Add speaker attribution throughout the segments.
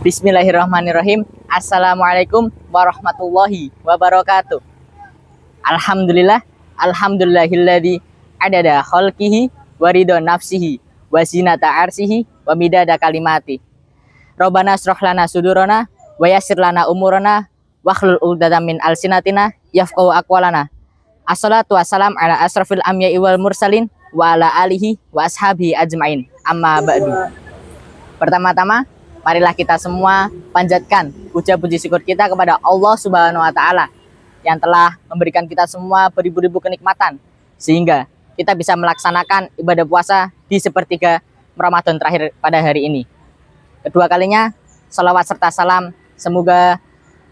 Speaker 1: Bismillahirrahmanirrahim. Assalamualaikum warahmatullahi wabarakatuh. Alhamdulillah, alhamdulillahilladzi adada khalqihi waridha nafsihi wa zinata arsihi wa midada kalimati. Rabbana shrah lana sudurana wa yassir lana umurana wahlul 'uqdatam min alsinatina yafqahu aqwalana. Assalatu wassalam ala asrafil anbiya'i wal mursalin wa ala alihi wa ashabihi ajmain. Amma ba'du. Pertama-tama, marilah kita semua panjatkan puja puji syukur kita kepada Allah Subhanahu wa taala yang telah memberikan kita semua beribu-ribu kenikmatan sehingga kita bisa melaksanakan ibadah puasa di sepertiga Ramadan terakhir pada hari ini. Kedua kalinya, salawat serta salam semoga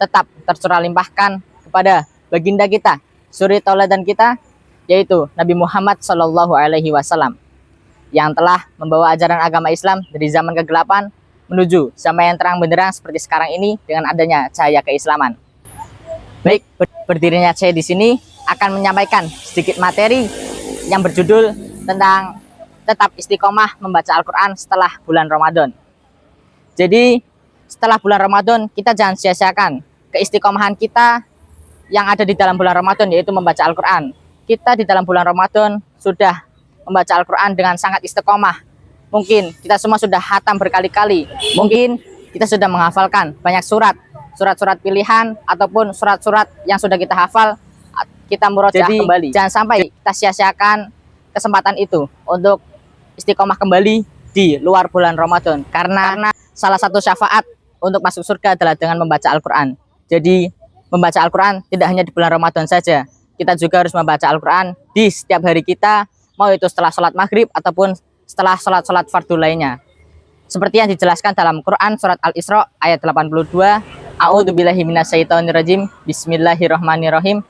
Speaker 1: tetap tercurah limpahkan kepada baginda kita, suri tauladan kita, yaitu Nabi Muhammad SAW yang telah membawa ajaran agama Islam dari zaman kegelapan menuju zaman yang terang benderang seperti sekarang ini dengan adanya cahaya keislaman. Baik, berdirinya saya di sini akan menyampaikan sedikit materi yang berjudul tentang tetap istiqomah membaca Al-Quran setelah bulan Ramadan. Jadi, setelah bulan Ramadan, kita jangan sia-siakan keistiqomahan kita yang ada di dalam bulan Ramadan, yaitu membaca Al-Quran. Kita di dalam bulan Ramadan sudah membaca Al-Quran dengan sangat istiqomah. Mungkin kita semua sudah hatam berkali-kali. Mungkin kita sudah menghafalkan banyak surat-surat pilihan ataupun surat-surat yang sudah kita hafal, kita murojaah kembali. Jangan sampai kita sia-siakan kesempatan itu untuk istiqomah kembali di luar bulan Ramadan. Karena salah satu syafaat untuk masuk surga adalah dengan membaca Al-Quran. Jadi membaca Al-Quran tidak hanya di bulan Ramadan saja. Kita juga harus membaca Al-Quran di setiap hari kita, mau itu setelah sholat maghrib ataupun setelah sholat fardu lainnya. Seperti yang dijelaskan dalam Quran surat Al-Isra ayat 82, A'udzubillahi minasyaitonirrajim, Bismillahirrahmanirrahim.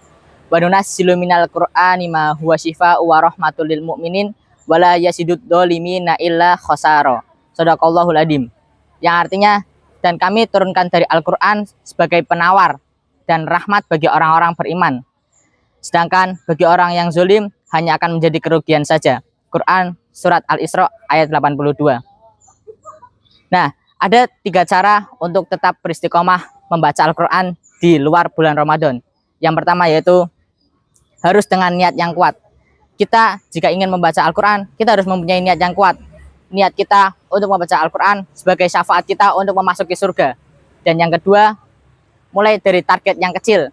Speaker 1: Wa nunazzilu minal Qur'ani ma huwa syifaa'un wa rahmatul lil mu'minin wa la yazidud dzalimina illa khasara. Shadaqallahul adzim. Yang artinya, dan kami turunkan dari Al-Quran sebagai penawar dan rahmat bagi orang-orang beriman. Sedangkan bagi orang yang zalim hanya akan menjadi kerugian saja. Quran surat Al-Isra ayat 82. Nah, ada 3 cara untuk tetap beristiqomah membaca Al-Quran di luar bulan Ramadan. Yang pertama yaitu harus dengan niat yang kuat. Kita jika ingin membaca Al-Quran, kita harus mempunyai niat yang kuat. Niat kita untuk membaca Al-Quran sebagai syafaat kita untuk memasuki surga. Dan yang kedua, mulai dari target yang kecil.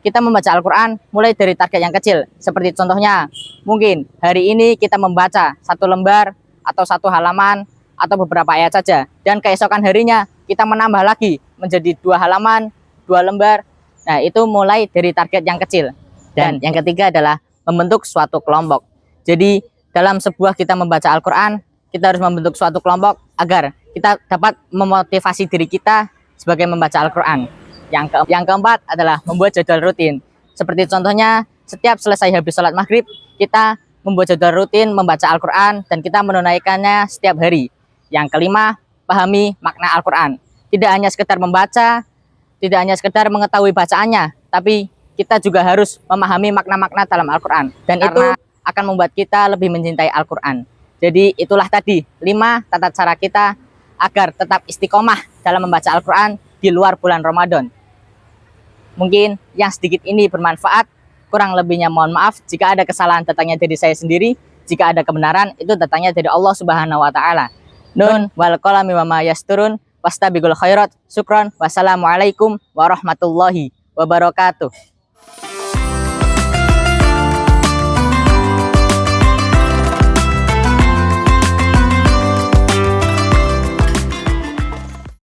Speaker 1: Kita membaca Al-Quran mulai dari target yang kecil. Seperti contohnya, mungkin hari ini kita membaca 1 lembar atau 1 halaman atau beberapa ayat saja. Dan keesokan harinya kita menambah lagi menjadi 2 halaman, 2 lembar. Nah, itu mulai dari target yang kecil. Dan yang ketiga adalah membentuk suatu kelompok. Jadi dalam sebuah kita membaca Al-Quran, kita harus membentuk suatu kelompok agar kita dapat memotivasi diri kita sebagai membaca Al-Quran. Yang keempat adalah membuat jadwal rutin. Seperti contohnya, setiap selesai habis sholat maghrib, kita membuat jadwal rutin membaca Al-Quran dan kita menunaikannya setiap hari. Yang kelima, pahami makna Al-Quran. Tidak hanya sekedar membaca, tidak hanya sekedar mengetahui bacaannya, tapi kita juga harus memahami makna-makna dalam Al-Quran. Dan itu akan membuat kita lebih mencintai Al-Quran. Jadi itulah tadi 5 tata cara kita agar tetap istiqomah dalam membaca Al-Quran di luar bulan Ramadan. Mungkin yang sedikit ini bermanfaat, kurang lebihnya mohon maaf. Jika ada kesalahan datangnya dari saya sendiri, jika ada kebenaran itu datangnya dari Allah Subhanahu wa taala. Nun wal qalami wa ma yasturun, wastabiqul khairat. Syukron. Wassalamualaikum warahmatullahi wabarakatuh.